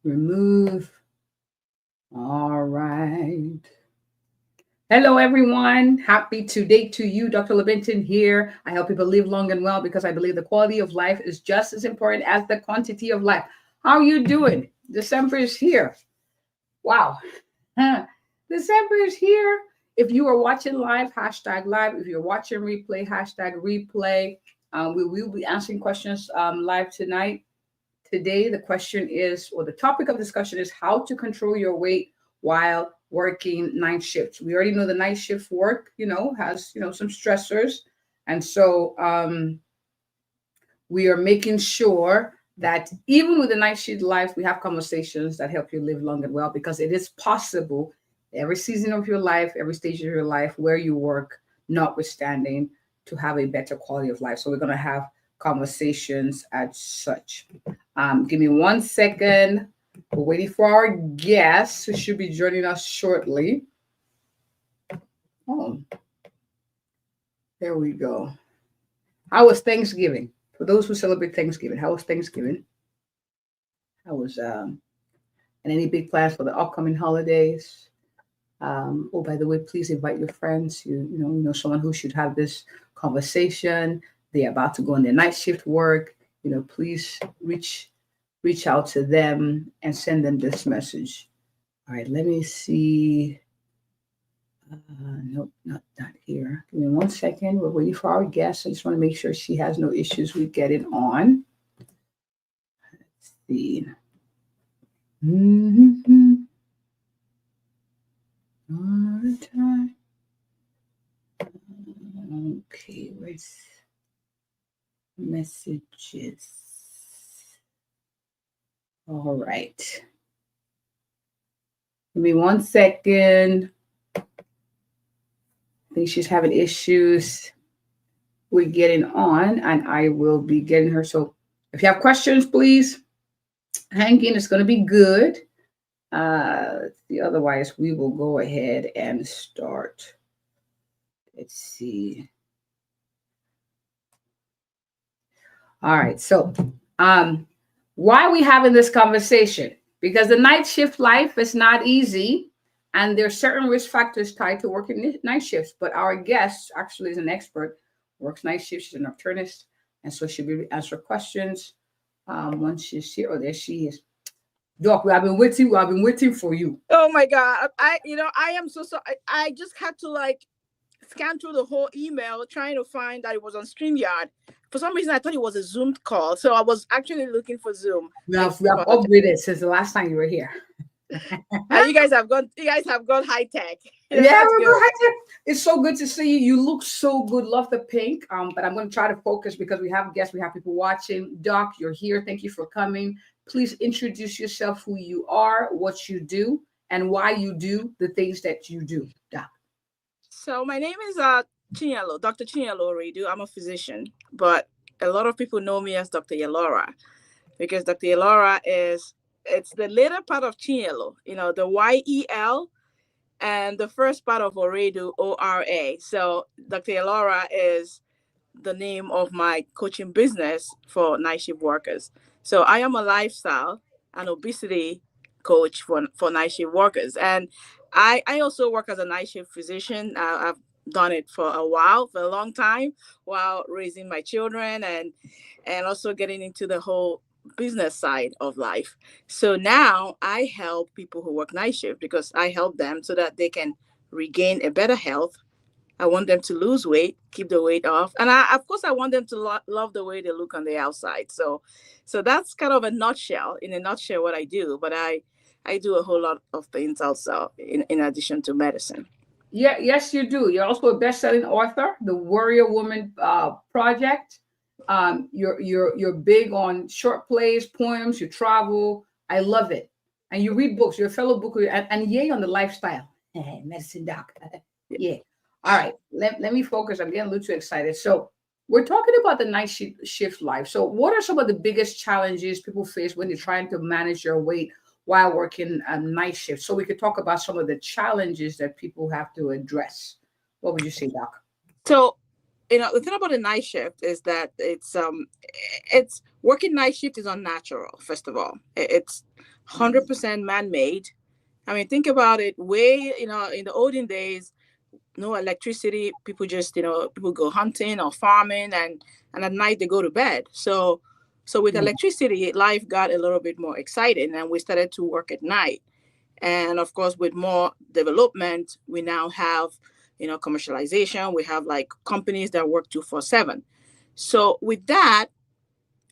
Remove. All right. Hello, everyone. Happy today to you. Dr. Levinton here. I help people live long and well because I believe the quality of life is just as important as the quantity of life. How are you doing? December is here. Wow. Huh. December is here. If you are watching live, hashtag live. If you're watching replay, hashtag replay. We will be answering questions live tonight. Today, the question is, or the topic of discussion is how to control your weight while working night shifts. We already know the night shift work, has, some stressors. And so we are making sure that even with the night shift life, we have conversations that help you live long and well because it is possible every season of your life, every stage of your life where you work, notwithstanding, to have a better quality of life. So we're going to have conversations as such. Give me 1 second. We're waiting for our guests who should be joining us shortly. Oh, there we go. How was Thanksgiving? For those who celebrate Thanksgiving, how was Thanksgiving? How was and any big plans for the upcoming holidays? Oh, by the way, please invite your friends. You know someone who should have this conversation. They're about to go on their night shift work. Please reach out to them and send them this message. All right, let me see. Nope, not here. Give me 1 second. We're waiting for our guest. I just want to make sure she has no issues with getting on. Let's see. Mm-hmm. All the time. Okay, where's messages? All right. Give me 1 second. I think she's having issues with getting on, and I will be getting her. So if you have questions, please hang in. It's going to be good. Otherwise, we will go ahead and start. Let's see. All right. So, why are we having this conversation? Because the night shift life is not easy, and there are certain risk factors tied to working night shifts. But our guest actually is an expert, works night shifts. She's a nocturnist, and so she'll be answer questions once she's here. Oh, there she is. Doc, we have been waiting. We have been waiting for you. Oh my God. I am so sorry. I just had to scan through the whole email trying to find that it was on StreamYard. For some reason, I thought it was a Zoom call. So I was actually looking for Zoom. We have upgraded since the last time you were here. You guys have gone high tech. Yeah, we're high tech. It's so good to see you. You look so good. Love the pink. But I'm going to try to focus because we have guests, we have people watching. Doc, you're here. Thank you for coming. Please introduce yourself, who you are, what you do, and why you do the things that you do, Doc. So my name is Chinyelu, Dr. Chinyelu Oraedu. I'm a physician, but a lot of people know me as Dr. Yel'Ora because Dr. Yel'Ora it's the later part of Chinyelu, the YEL, and the first part of Oraedu, ORA. So Dr. Yel'Ora is the name of my coaching business for night shift workers. So I am a lifestyle and obesity coach for night shift workers. And I also work as a night shift physician. I've done it for a while, for a long time, while raising my children and also getting into the whole business side of life. So now I help people who work night shift because I help them so that they can regain a better health. I want them to lose weight, keep the weight off, and of course, I want them to love the way they look on the outside. So that's kind of in a nutshell, what I do. But I do a whole lot of things also in addition to medicine. Yeah, yes, you do. You're also a best-selling author, the Warrior Woman Project. You're big on short plays, poems. You travel. I love it, and you read books. You're a fellow booker, and yay on the lifestyle, medicine doc. Yeah. All right. Let me focus. I'm getting a little too excited. So we're talking about the night shift life. So what are some of the biggest challenges people face when they're trying to manage their weight while working a night shift? So we could talk about some of the challenges that people have to address. What would you say, Doc? So the thing about a night shift is that it's working night shift is unnatural. First of all, it's 100% man-made. I mean, think about it. Way, in the olden days, no electricity. People just, people go hunting or farming, and at night they go to bed. So with Mm. electricity, life got a little bit more exciting, and we started to work at night. And of course, with more development, we now have, commercialization. We have like companies that work 24/7. So with that,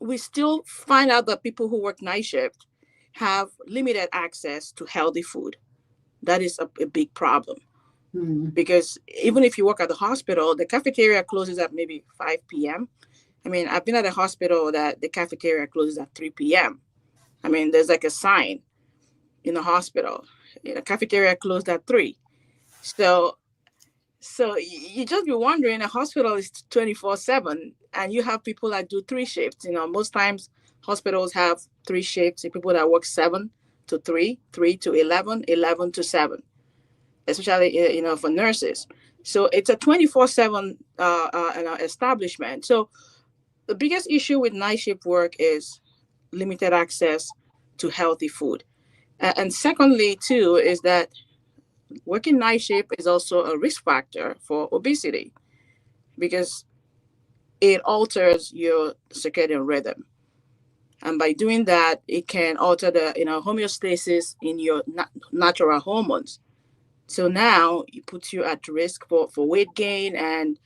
we still find out that people who work night shift have limited access to healthy food. That is a big problem, Mm. because even if you work at the hospital, the cafeteria closes at maybe 5 p.m. I mean, I've been at a hospital that the cafeteria closes at 3 p.m. I mean, there's like a sign in the hospital, cafeteria closed at 3. So you just be wondering, a hospital is 24/7, and you have people that do 3 shifts. Most times hospitals have 3 shifts, people that work 7 to 3, 3 to 11, 11 to 7, especially, for nurses. So it's a 24/7 establishment. So the biggest issue with night shift work is limited access to healthy food. And secondly, too, is that working night shift is also a risk factor for obesity, because it alters your circadian rhythm. And by doing that, it can alter the homeostasis in your natural hormones. So now it puts you at risk for weight gain, and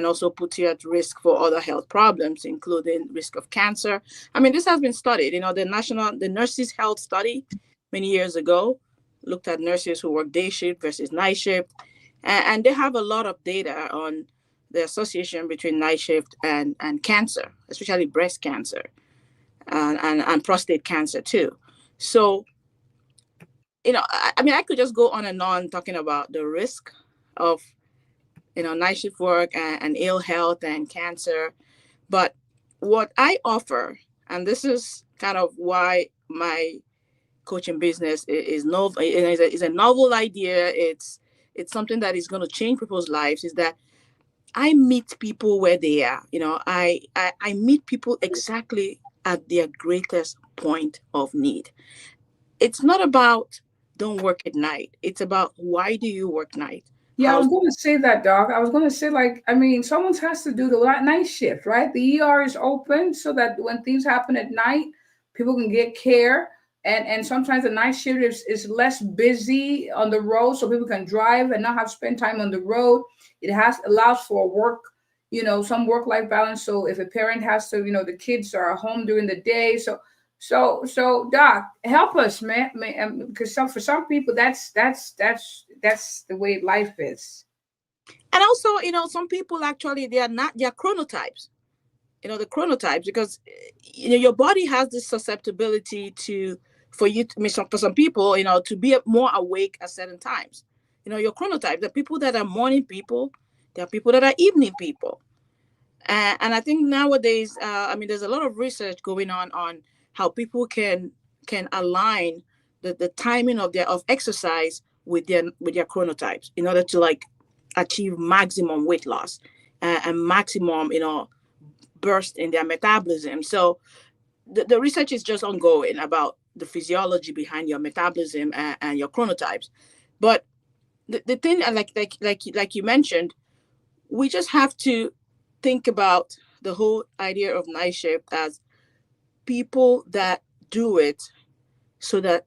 also puts you at risk for other health problems, including risk of cancer. I mean, this has been studied. The Nurses Health Study many years ago looked at nurses who work day shift versus night shift, and they have a lot of data on the association between night shift and cancer, especially breast cancer, and prostate cancer too. So, I mean, I could just go on and on talking about the risk of, night shift work, and ill health and cancer. But what I offer, and this is kind of why my coaching business is novel, is a novel idea. It's something that is going to change people's lives. Is that I meet people where they are. I meet people exactly at their greatest point of need. It's not about don't work at night. It's about, why do you work night? Yeah, I How was going to say that, Doc. I was going to say, like, I mean, someone has to do the night shift, right? The ER is open so that when things happen at night, people can get care. And sometimes the night shift is less busy on the road, so people can drive and not have to spend time on the road. It allows for work, some work life balance. So if a parent has to, the kids are home during the day, so Doc, help us, man, because for some people that's the way life is. And also, some people actually, they are chronotypes. The chronotypes, because your body has this susceptibility to, for you to, I mean, for some people, to be more awake at certain times. Your chronotype. The people that are morning people, there are people that are evening people. And I think nowadays, I mean, there's a lot of research going on how people can align the timing of exercise with their chronotypes, in order to, like, achieve maximum weight loss, and maximum, burst in their metabolism. So the research is just ongoing about the physiology behind your metabolism, and your chronotypes. But the thing, like you mentioned, we just have to think about the whole idea of night shift as people that do it, so that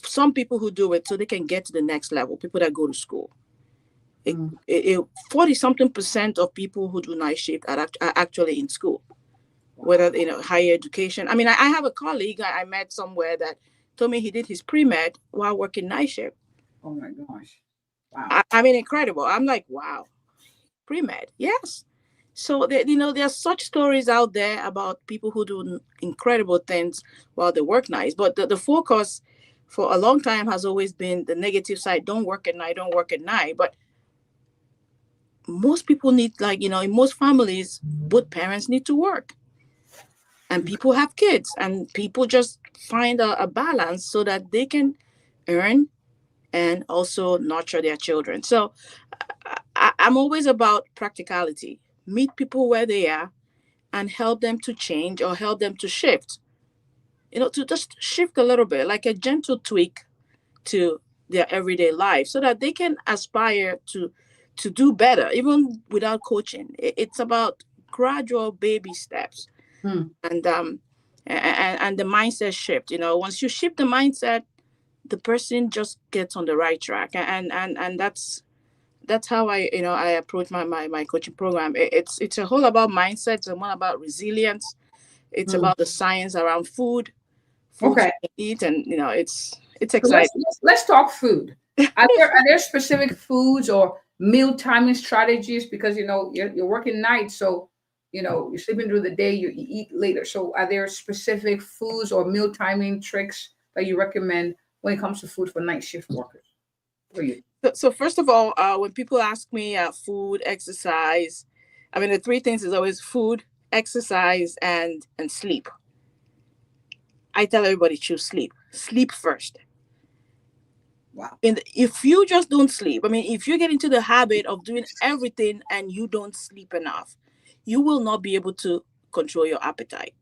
some people who do it so they can get to the next level, people that go to school. Mm. 40 something percent of people who do night shift are actually in school, whether, higher education. I mean, I have a colleague I met somewhere that told me he did his pre-med while working night shift. Oh my gosh. Wow. I mean, incredible. I'm like, wow, pre-med, yes. So there are such stories out there about people who do incredible things while they work nights. But the focus for a long time has always been the negative side. Don't work at night, don't work at night. But most people need, like, in most families, both parents need to work, and people have kids, and people just find a balance so that they can earn and also nurture their children. So I'm always about practicality. meet people where they are and help them to change or help them to shift, to just shift a little bit, like a gentle tweak to their everyday life so that they can aspire to do better even without coaching. It's about gradual baby steps. Hmm. And the mindset shift. Once you shift the mindset, the person just gets on the right track. And that's how I approach my coaching program. It's a whole about mindset. It's all about resilience. It's Hmm. about the science around foods Okay. you can eat, and it's So let's, exciting. let's let's talk food. Are there specific foods or meal timing strategies? Because you're working nights, so you're sleeping through the day, you eat later. So are there specific foods or meal timing tricks that you recommend when it comes to food for night shift workers for you? So first of all, when people ask me food, exercise, I mean the three things is always food, exercise, and sleep. I tell everybody choose sleep. Sleep first. Wow. And if you just don't sleep, I mean, if you get into the habit of doing everything and you don't sleep enough, you will not be able to control your appetite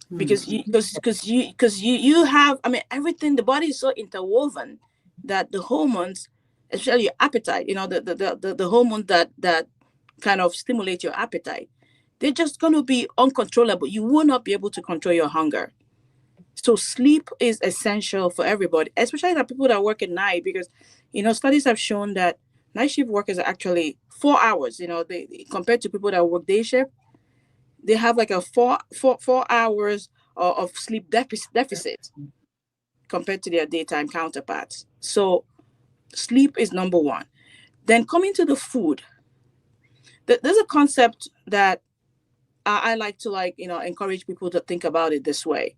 Hmm. because you have, I mean, everything. The body is so interwoven that the hormones, especially your appetite, the hormones that kind of stimulate your appetite, they're just going to be uncontrollable. You will not be able to control your hunger. So sleep is essential for everybody, especially the people that work at night, because studies have shown that night shift workers are actually 4 hours. They compared to people that work day shift, they have like a 4 hours of sleep deficit compared to their daytime counterparts. So sleep is number one. Then coming to the food, there's a concept that I like to encourage people to think about it this way.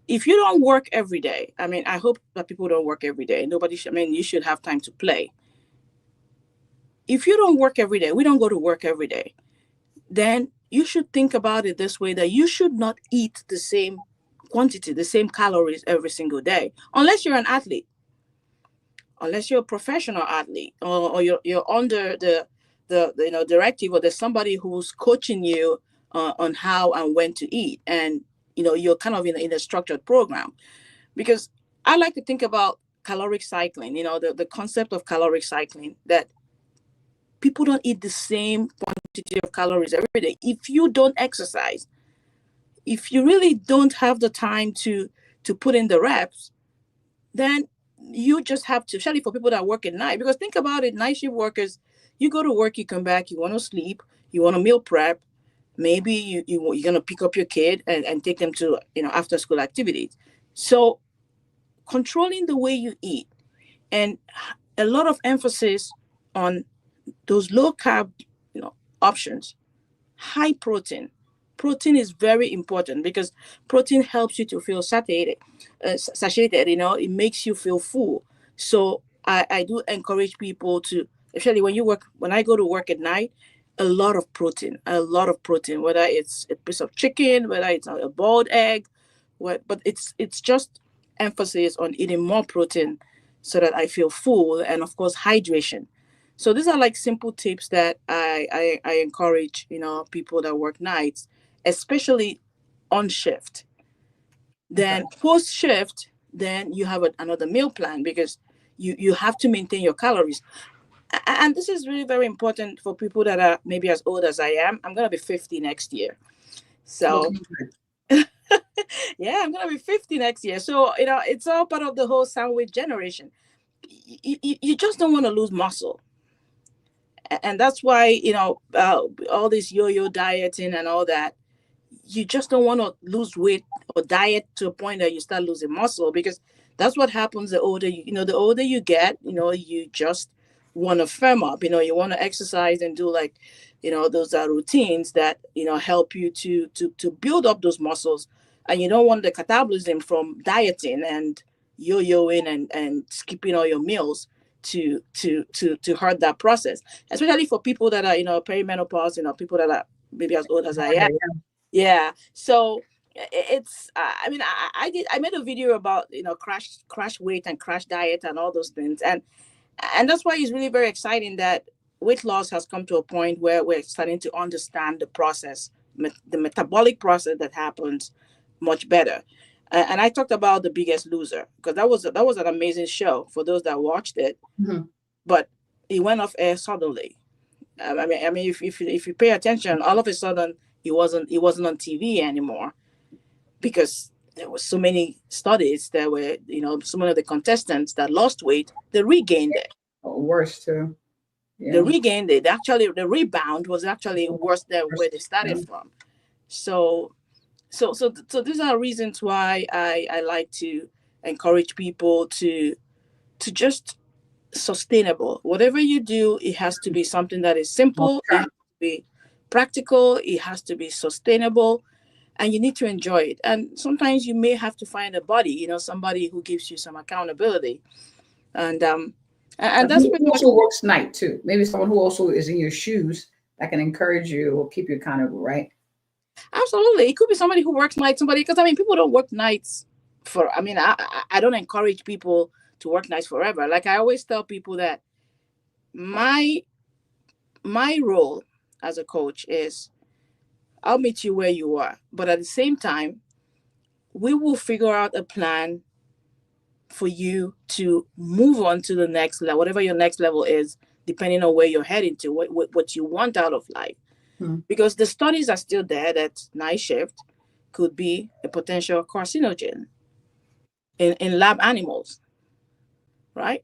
If you don't work every day, I mean, I hope that people don't work every day. Nobody should, I mean, you should have time to play. If you don't work every day, we don't go to work every day, then you should think about it this way, that you should not eat the same quantity, the same calories every single day, unless you're an athlete, unless you're a professional athlete, or you're under the directive, or there's somebody who's coaching you on how and when to eat, and you're kind of in a structured program. Because I like to think about caloric cycling, the concept of caloric cycling, that people don't eat the same quantity of calories every day. If you don't exercise, if you really don't have the time to put in the reps, then you just have to, especially for people that work at night, because think about it, night shift workers, you go to work, you come back, you want to sleep, you want to meal prep, maybe you're going to pick up your kid and take them to after school activities. So controlling the way you eat, and a lot of emphasis on those low carb options, high protein. Protein is very important because protein helps you to feel satiated. It makes you feel full. So I do encourage people to, especially when I go to work at night, a lot of protein, whether it's a piece of chicken, whether it's a boiled egg, but it's just emphasis on eating more protein so that I feel full, and of course hydration. So these are like simple tips that I encourage people that work nights, especially on shift. Okay. Then post shift, then you have another meal plan, because you have to maintain your calories. And this is really very important for people that are maybe as old as I am. I'm gonna be 50 next year. So Looking good. yeah, I'm gonna be 50 next year. So it's all part of the whole sandwich generation. You just don't want to lose muscle. And that's why all this yo-yo dieting and all that, you just don't want to lose weight or diet to a point that you start losing muscle, because that's what happens the older the older you get. You just want to firm up. You want to exercise and do like those routines that help you to build up those muscles, and you don't want the catabolism from dieting and yo-yoing and skipping all your meals to hurt that process, especially for people that are perimenopause, people that are maybe as old as I am. Yeah. So it's I mean, I made a video about crash weight and crash diet and all those things, and that's why it's really very exciting that weight loss has come to a point where we're starting to understand the process, the metabolic process that happens much better. And I talked about The Biggest Loser because that was an amazing show for those that watched it, Mhm. but it went off air suddenly. I mean, if you pay attention, all of a sudden it wasn't on TV anymore because there were so many studies that were, some of the contestants that lost weight, they regained it. Oh, worse too. They Yeah. regained it. Actually, the rebound was actually worse than where they Yeah. started from. So, so these are reasons why I like to encourage people to just sustainable. Whatever you do, it has to be something that is Long simple. It has term. to be practical. It has to be sustainable, and you need to enjoy it. And sometimes you may have to find a buddy, somebody who gives you some accountability, and and And that's who pretty much. also works night too. Maybe someone who also is in your shoes that can encourage you or keep you accountable, right? Absolutely. It could be somebody who works nights, somebody, because I mean, people don't work nights for, I mean, I don't encourage people to work nights forever. Like I always tell people that my my role as a coach is I'll meet you where you are, but at the same time, we will figure out a plan for you to move on to the next level, whatever your next level is, depending on where you're heading to, what you want out of life. Hmm. Because the studies are still there that night shift could be a potential carcinogen in lab animals, right?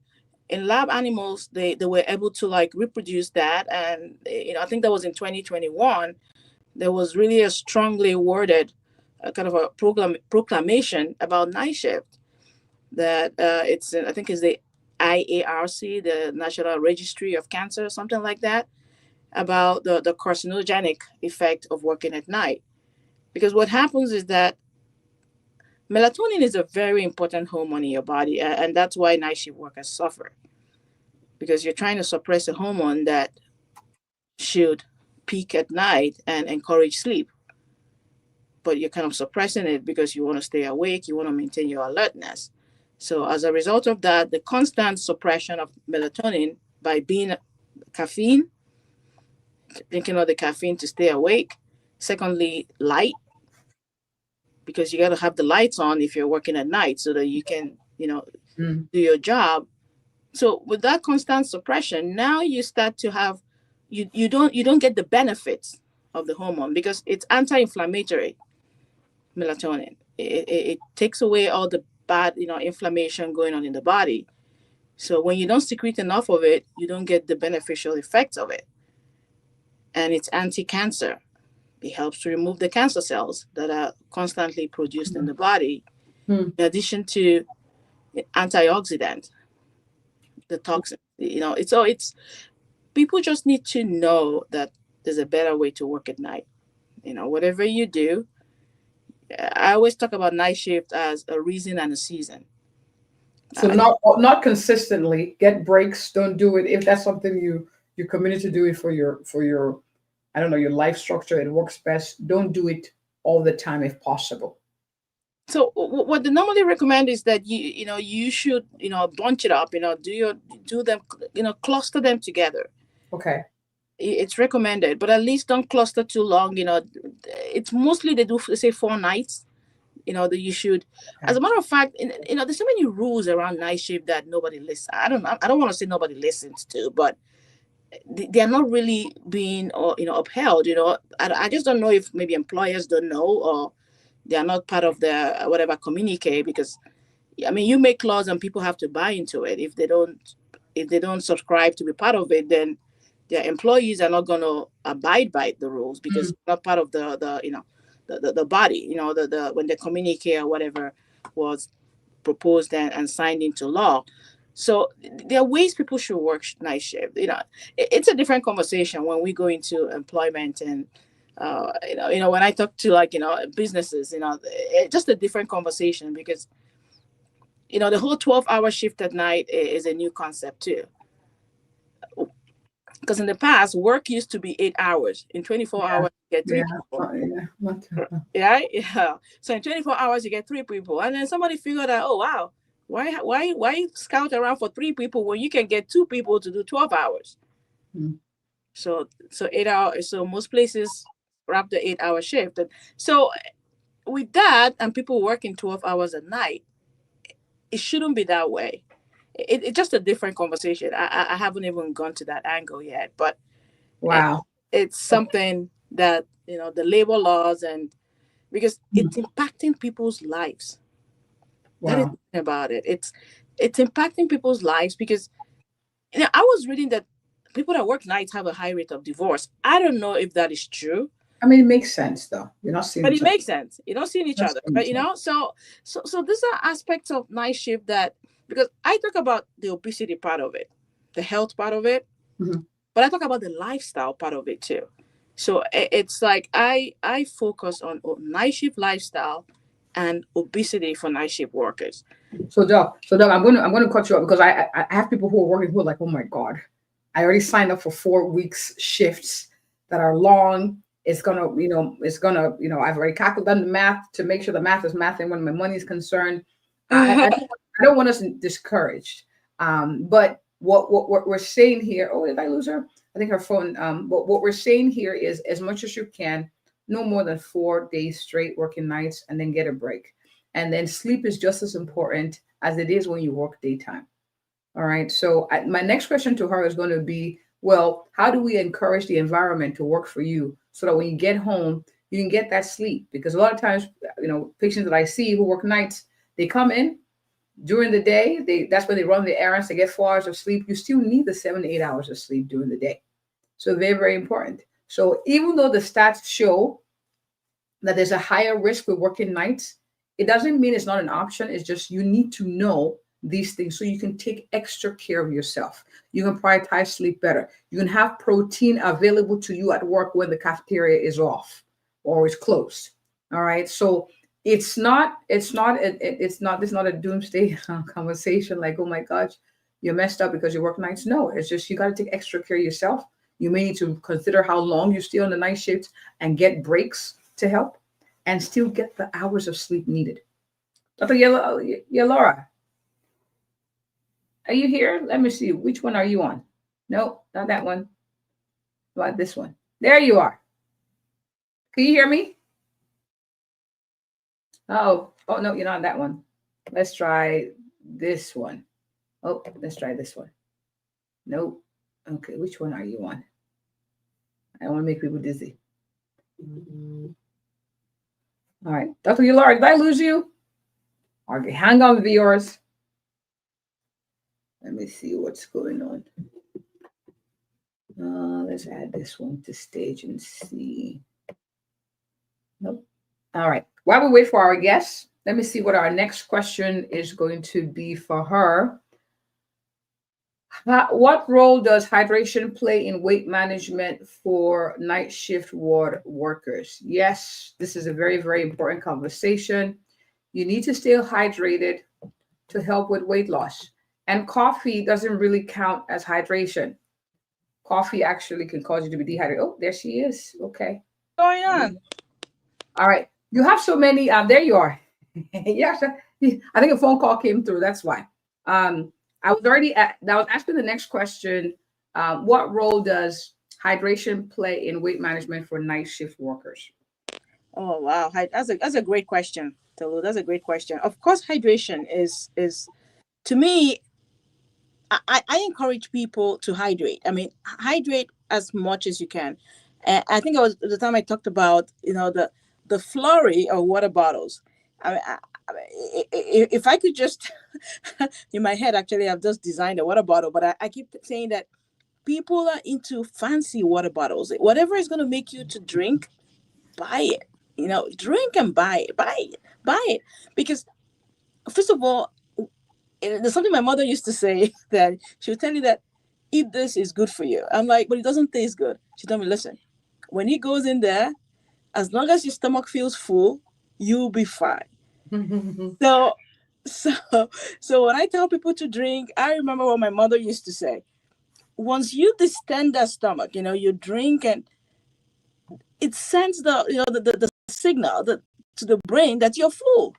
In lab animals, they were able to like reproduce that. And, I think that was in 2021. There was really a strongly worded kind of a proclamation about night shift that I think is the IARC, the National Registry of Cancer, something like that, about the carcinogenic effect of working at night. Because what happens is that melatonin is a very important hormone in your body, and that's why night shift workers suffer because you're trying to suppress a hormone that should peak at night and encourage sleep, but you're kind of suppressing it because you want to stay awake, you want to maintain your alertness. So as a result of that, the constant suppression of melatonin by being caffeine, drinking all the caffeine to stay awake. Secondly, light, because you got to have the lights on if you're working at night so that you can, Mm. do your job. So with that constant suppression, now you start to have you don't get the benefits of the hormone because it's anti-inflammatory melatonin. It takes away all the bad, inflammation going on in the body. So when you don't secrete enough of it, you don't get the beneficial effects of it. And it's anti-cancer. It helps to remove the cancer cells that are constantly produced in the body, Mm. in addition to antioxidant, the toxin. It's people just need to know that there's a better way to work at night. Whatever you do, I always talk about night shift as a reason and a season. So I think not consistently. Get breaks. Don't do it if that's something you're committed to do it for your I don't know your life structure. It works best. Don't do it all the time if possible. so. What they normally recommend is that you should bunch it up. Do them, cluster them together. Okay. It's recommended, but at least don't cluster too long. It's mostly they do say 4 nights. That you should. As Okay. a matter of fact, there's so many rules around night shift that nobody listens. I don't want to say nobody listens to, but they are not really being or upheld. I just don't know if maybe employers don't know or they are not part of the whatever communique because I mean you make laws and people have to buy into it. If they don't subscribe to be part of it, then their employees are not going to abide by the rules because Mm. it's not part of the body. The when the communique or whatever was proposed and signed into law. So there are ways people should work night shift. It's a different conversation when we go into employment and when I talk to like businesses, just a different conversation because the whole 12-hour shift at night is a new concept too. Because in the past, work used to be 8 hours. In 24 Yeah. hours, you get three Yeah. people. Yeah. Not, Yeah, yeah. So in 24 hours, you get three people, and then somebody figured out, oh wow, why scout around for three people when you can get two people to do 12 hours? mm. So 8 hours. So most places wrap the 8 hour shift. And so with that, and people working 12 hours a night, it shouldn't be that way. It's just a different conversation. I haven't even gone to that angle yet, but it, Wow. it's something that the labor laws, and because it's impacting people's lives. That is Wow. the thing about it. It's impacting people's lives because I was reading that people that work nights have a high rate of divorce. I don't know if that is true, I mean, it makes sense though. You're not seeing but it each other. makes sense. You don't see each You're not other, seeing but each other. so these are aspects of night shift that, because I talk about the obesity part of it, the health part of it, Mhm. but I talk about the lifestyle part of it too. So it's like I focus on night shift lifestyle and obesity for night shift workers. So Doug, I'm gonna cut you off because I have people who are working who are like, oh my God, I already signed up for 4 weeks shifts that are long. I've already calculated done the math to make sure the math is mathing when my money is concerned. I don't want us discouraged. But what we're saying here, oh, did I lose her? I think her phone. But what we're saying here is as much as you can, no more than 4 days straight working nights and then get a break. And then sleep is just as important as it is when you work daytime. All right. So my next question to her is going to be, well, how do we encourage the environment to work for you so that when you get home, you can get that sleep? Because a lot of times, patients that I see who work nights, they come in during the day. That's when they run the errands. They get 4 hours of sleep. You still need the 7 to 8 hours of sleep during the day. So very, very important. So even though the stats show that there's a higher risk with working nights, it doesn't mean it's not an option. It's just you need to know these things so you can take extra care of yourself. You can prioritize sleep better. You can have protein available to you at work when the cafeteria is off or is closed. All right. So it's not a doomsday conversation like, oh my gosh, you're messed up because you work nights. No, it's just you got to take extra care of yourself. You may need to consider how long you stay on the night shift and get breaks to help and still get the hours of sleep needed. Dr. Yel'Ora, are you here? Let me see. Which one are you on? No, not that one. How about this one? There you are. Can you hear me? Oh no, you're not on that one. Let's try this one. Oh, let's try this one. Nope. Okay, which one are you on? I don't want to make people dizzy. All right, Dr. Yel'Ora, did I lose you? Okay, hang on, viewers. Let me see what's going on. Let's add this one to stage and see. Nope. All right. While we wait for our guests, let me see what our next question is going to be for her. What role does hydration play in weight management for night shift ward workers? Yes, this is a very, very important conversation. You need to stay hydrated to help with weight loss. And coffee doesn't really count as hydration. Coffee actually can cause you to be dehydrated. Oh, there she is. Okay. Going on. All right. You have so many. There you are. Yes. I think a phone call came through. That's why. I was already I was asking the next question. What role does hydration play in weight management for night shift workers? Oh wow, that's a great question, Tolu. That's a great question. Of course, hydration is to me. I encourage people to hydrate. I mean, hydrate as much as you can. And I think it was the time I talked about the flurry of water bottles. I mean, if I could just in my head, actually, I've just designed a water bottle, but I keep saying that people are into fancy water bottles. Whatever is going to make you to drink, buy it. Drink and buy it. Because first of all, there's something my mother used to say that she would tell you that eat this is good for you. I'm like, but it doesn't taste good. She told me, listen, when it goes in there, as long as your stomach feels full, you'll be fine. So, so, so when I tell people to drink, I remember what my mother used to say. Once you distend that stomach, you drink and it sends the signal to the brain that you're full.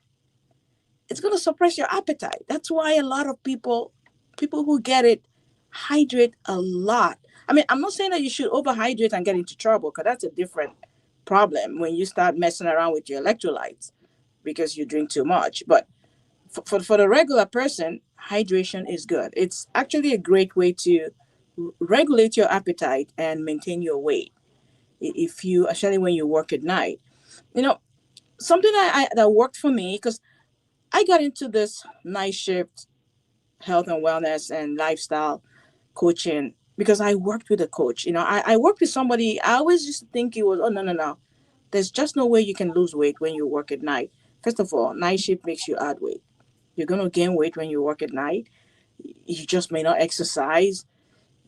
It's going to suppress your appetite. That's why a lot of people who get it, hydrate a lot. I mean, I'm not saying that you should overhydrate and get into trouble, because that's a different problem when you start messing around with your electrolytes because you drink too much. But for the regular person, hydration is good. It's actually a great way to regulate your appetite and maintain your weight. If you, especially when you work at night, you know, something that worked for me, because I got into this night shift health and wellness and lifestyle coaching because I worked with a coach. I worked with somebody. I always used to think it was, oh, no, no, no. There's just no way you can lose weight when you work at night. First of all, night shift makes you add weight. You're going to gain weight when you work at night. You just may not exercise.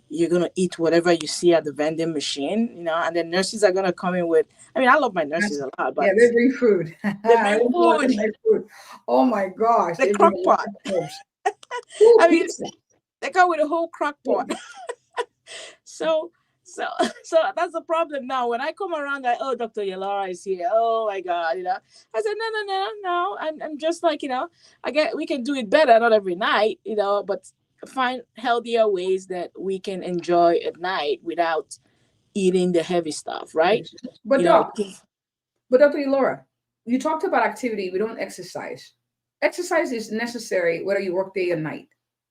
You're going to eat whatever you see at the vending machine, and then nurses are going to come in with, I mean, I love my nurses a lot, Yeah, but they bring food. they I bring love food, my food. Oh my gosh, the they bring crock a lot pot. of herbs. Ooh, I mean, pizza. they come with a whole crock pot. Ooh, So, so, so that's the problem now. When I come around, like, oh, Dr. Yel'Ora is here. Oh my God, I said, no, no, no, no. I'm just like, we can do it better, not every night, but find healthier ways that we can enjoy at night without eating the heavy stuff, right? But You know, doc, but Dr. Yel'Ora, you talked about activity. We don't exercise. Exercise is necessary whether you work day or night.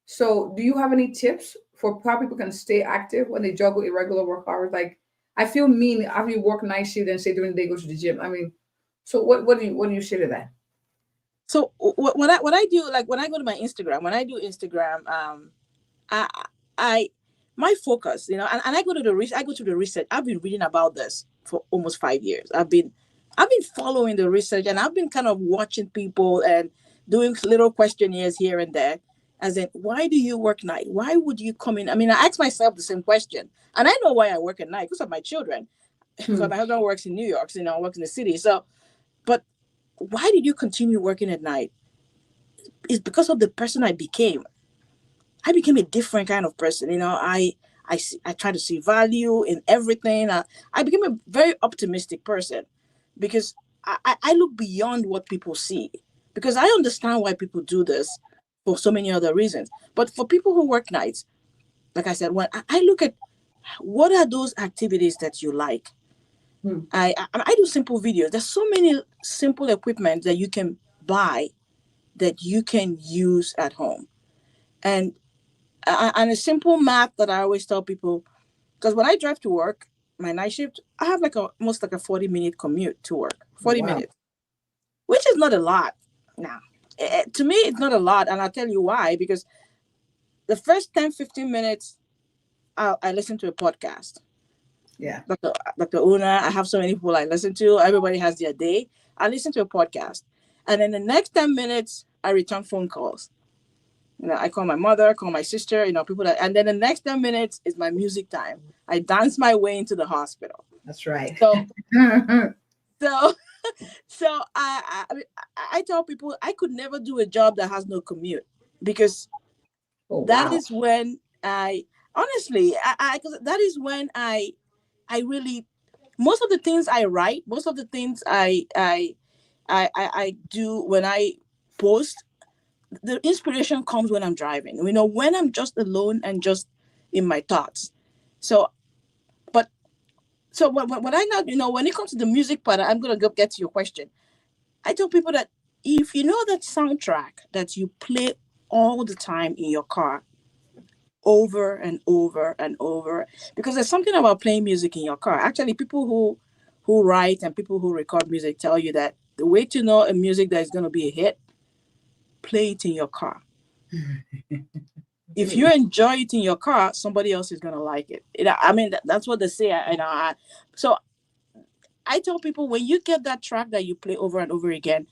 So, do you have any tips for how people can stay active when they juggle irregular work hours? Like, I feel mean after you work night shift and say during the day go to the gym. I mean, so what do you say to that? so what I do, like when I go to my Instagram, when I do Instagram, I I my focus, and I go to the research. I've been reading about this for almost 5 years. I've been following the research, and I've been kind of watching people and doing little questionnaires here and there. As in, why do you work night? Why would you come in? I mean, I ask myself the same question, and I know why I work at night because of my children. Because Hmm. my husband works in New York, so, works in the city. So, but why did you continue working at night? It's because of the person I became. I became a different kind of person. I try to see value in everything. I became a very optimistic person because I look beyond what people see, because I understand why people do this for so many other reasons. But for people who work nights, like I said, when I look at what are those activities that you like, Hmm. I do simple videos. There's so many simple equipment that you can buy that you can use at home. And and a simple math that I always tell people, because when I drive to work, my night shift, I have like almost like a 40-minute commute to work. 40 Wow. minutes, which is not a lot. Now, to me, it's not a lot. And I'll tell you why. Because the first 10, 15 minutes, I listen to a podcast. Yeah. Dr. Una, I have so many people I listen to. Everybody has their day. I listen to a podcast. And then the next 10 minutes, I return phone calls. I call my mother, call my sister, people and then the next 10 minutes is my music time. I dance my way into the hospital. That's right. So, so, so I tell people I could never do a job that has no commute, because Oh that wow. is when honestly, 'cause that is when I really, most of the things I write, most of the things I do when I post, the inspiration comes when I'm driving. When I'm just alone and just in my thoughts. So, but when I know, when it comes to the music part, I'm gonna get to your question. I tell people that if you know that soundtrack that you play all the time in your car, over and over and over, because there's something about playing music in your car. Actually, people who write and people who record music tell you that the way to know a music that is going to be a hit, play it in your car. If you enjoy it in your car, somebody else is gonna like it. I mean, that's what they say. So I tell people, when you get that track that you play over and over again,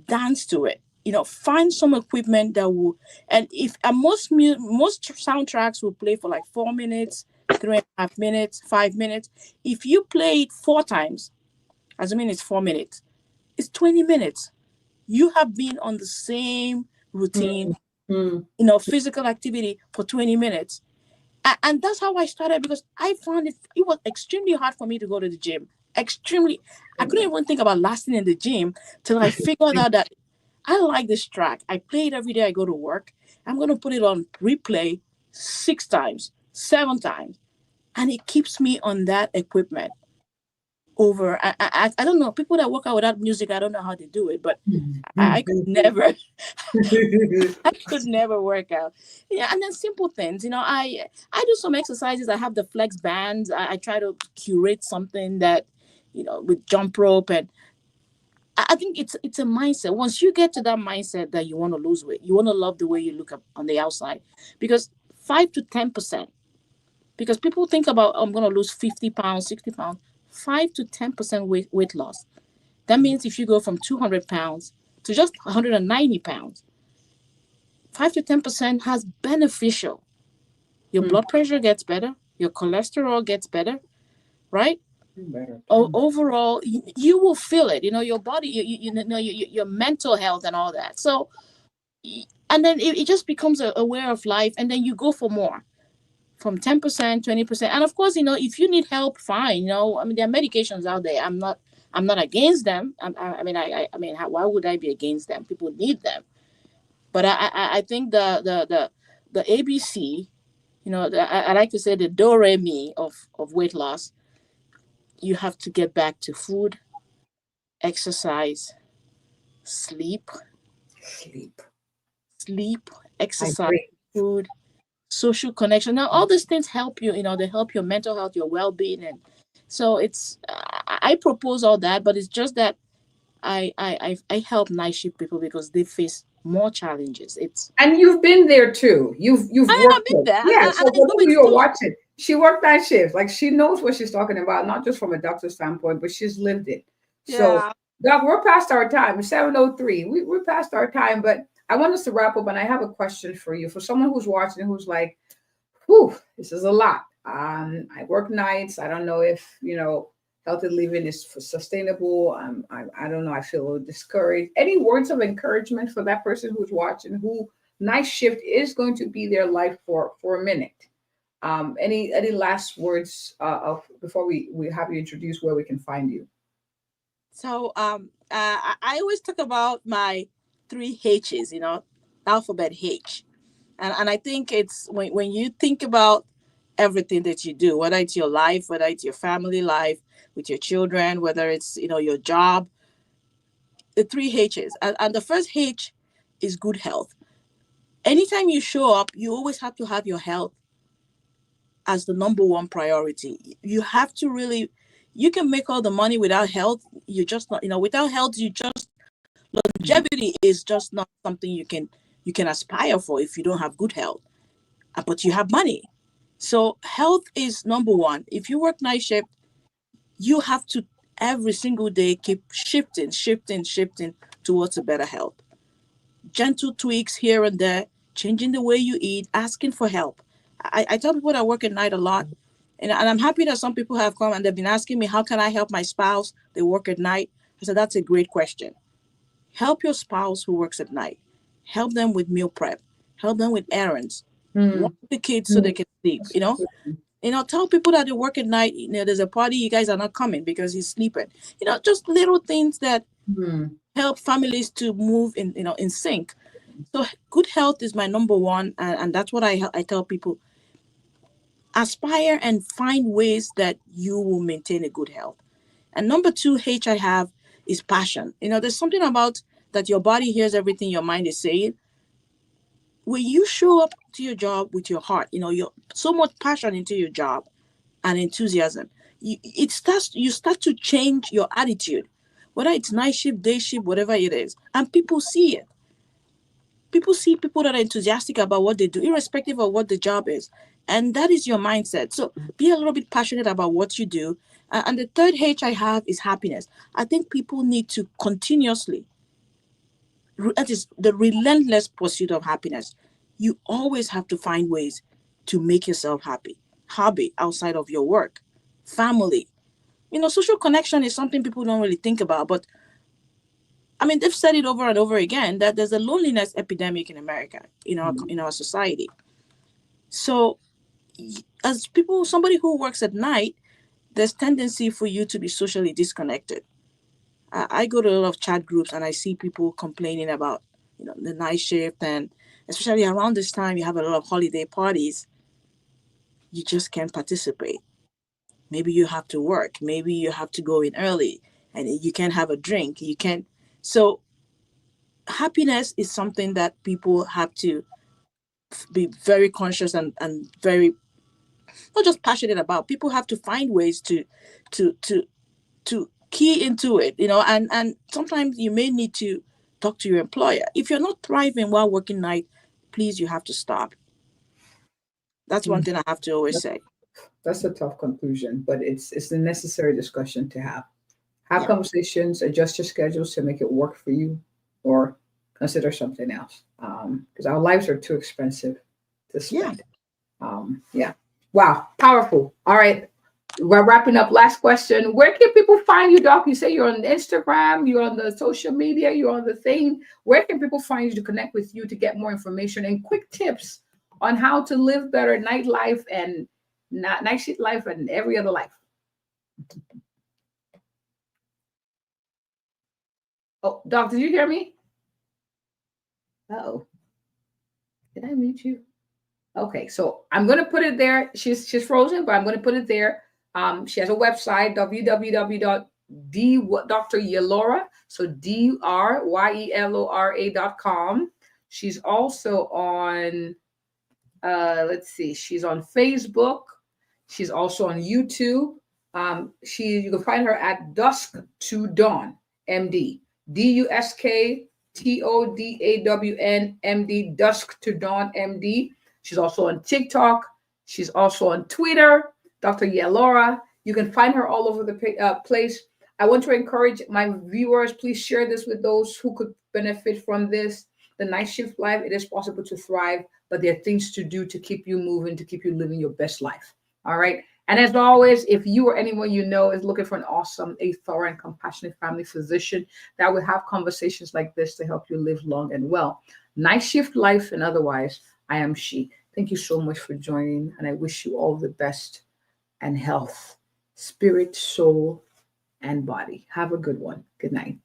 dance to it. Find some equipment that will. And if most soundtracks will play for like 4 minutes, 3.5 minutes, 5 minutes. If you play it 4 times, assuming it's 4 minutes, it's 20 minutes. You have been on the same routine, Hmm. physical activity for 20 minutes. And that's how I started, because I found it was extremely hard for me to go to the gym. Extremely. I couldn't even think about lasting in the gym till I figured out that I like this track. I play it every day I go to work. I'm going to put it on replay 6 times, 7 times. and it keeps me on that equipment over. I don't know, people that work out without music, I don't know how they do it, but I could never. I could never work out. Yeah, and then simple things. I do some exercises. I have the flex bands. I try to curate something that, with jump rope, and I think it's a mindset. Once you get to that mindset that you want to lose weight, you want to love the way you look up on the outside, because 5 to 10%. Because people think about, I'm going to lose 50 pounds, 60 pounds, 5 to 10% weight loss. That means if you go from 200 pounds to just 190 pounds, 5 to 10% has beneficial. Your blood pressure gets better, your cholesterol gets better, right? Better. Overall, you will feel it. Your body, your mental health and all that. So, and then it just becomes a way of life, and then you go for more, from 10%, 20%. And of course, if you need help, fine. I mean, there are medications out there. I'm not against them. Why would I be against them? People need them. But I think the ABC, I like to say the do re mi of weight loss. You have to get back to food, exercise, sleep, Sleep. sleep, I exercise, agree. food, social connection. Now, all these things help you. They help your mental health, your well-being, and so it's. I propose all that, but it's just that I help night shift people because they face more challenges. It's. And you've been there too. You've I've worked been it. there, and Yeah. and So I for know those of it's you who are tough. watching, she worked that shift. Like she knows what she's talking about, not just from a doctor's standpoint, but she's lived it. So, Yeah. Doc, we're past our time. It's 7:03. We're past our time, but I want us to wrap up, and I have a question for you. For someone who's watching, who's like, whew, this is a lot. I work nights. I don't know if, healthy living is sustainable. I don't know. I feel a little discouraged. Any words of encouragement for that person who's watching, who night shift is going to be their life for a minute? Any last words of before we have you introduce where we can find you? So I always talk about my three H's. Alphabet H, and I think it's when you think about everything that you do, whether it's your life, whether it's your family life with your children, whether it's your job, the three H's, and the first H is good health. Anytime you show up, you always have to have your health as the number one priority. You have to really. You can make all the money without health. You just not, without health, you just longevity is just not something you can aspire for if you don't have good health. But you have money. So health is number one. If you work night shift, you have to every single day keep shifting, shifting, shifting towards a better health. Gentle tweaks here and there, changing the way you eat, asking for help. I tell people that work at night a lot, and I'm happy that some people have come and they've been asking me, how can I help my spouse? They work at night. I said, that's a great question. Help your spouse who works at night. Help them with meal prep. Help them with errands. Watch Mm. the kids so they can sleep. Tell people that they work at night. There's a party, you guys are not coming because he's sleeping. Just little things that Mm. help families to move in sync. So good health is my number one, and that's what I tell people. Aspire and find ways that you will maintain a good health. And number two H I have is passion. There's something about that your body hears everything your mind is saying. When you show up to your job with your heart, you're so much passion into your job and enthusiasm. You start to change your attitude, whether it's night shift, day shift, whatever it is, and people see it. People see people that are enthusiastic about what they do, irrespective of what the job is, and that is your mindset. So be a little bit passionate about what you do. And the third H I have is happiness. I think people need to continuously, that is the relentless pursuit of happiness. You always have to find ways to make yourself happy. Hobby outside of your work, family. Social connection is something people don't really think about. But I mean, they've said it over and over again that there's a loneliness epidemic in America, in our society. So, as people, somebody who works at night, there's tendency for you to be socially disconnected. I go to a lot of chat groups and I see people complaining about, the night shift, and especially around this time, you have a lot of holiday parties. you just can't participate. Maybe you have to work. Maybe you have to go in early and you can't have a drink. You can't. So, happiness is something that people have to be very conscious and very not just passionate about. People have to find ways to to to key into it, and sometimes you may need to talk to your employer. If you're not thriving while working night, please, you have to stop. That's one Mm, thing I have to always say. that's a tough conclusion, but it's a necessary discussion to have. Have Yeah. conversations, adjust your schedules to make it work for you, or consider something else. Because our lives are too expensive to Yeah. spend. Yeah. Wow. Powerful. All right. We're wrapping up. Last question. Where can people find you, Doc? You say you're on Instagram, you're on the social media, you're on the thing. Where can people find you to connect with you to get more information and quick tips on how to live better nightlife and night shift life and every other life? Oh, Doc, did you hear me? Oh, did I mute you? Okay, so I'm gonna put it there. She's frozen, but I'm gonna put it there. She has a website, www.d Dr. Yel'Ora, so DRYELORA.com. She's also on let's see, she's on Facebook. She's also on YouTube. You can find her at Dusk to Dawn, MD. DUSKTODAWN MD, Dusk to Dawn MD. She's also on TikTok. She's also on Twitter, Dr. Yel'Ora. You can find her all over the place. I want to encourage my viewers, please share this with those who could benefit from this. The night shift life, it is possible to thrive, but there are things to do to keep you moving, to keep you living your best life. All right. And as always, if you or anyone you know is looking for an awesome, a thorough, and compassionate family physician that will have conversations like this to help you live long and well, night shift life and otherwise, I am she. Thank you so much for joining, and I wish you all the best and health, spirit, soul, and body. Have a good one. Good night.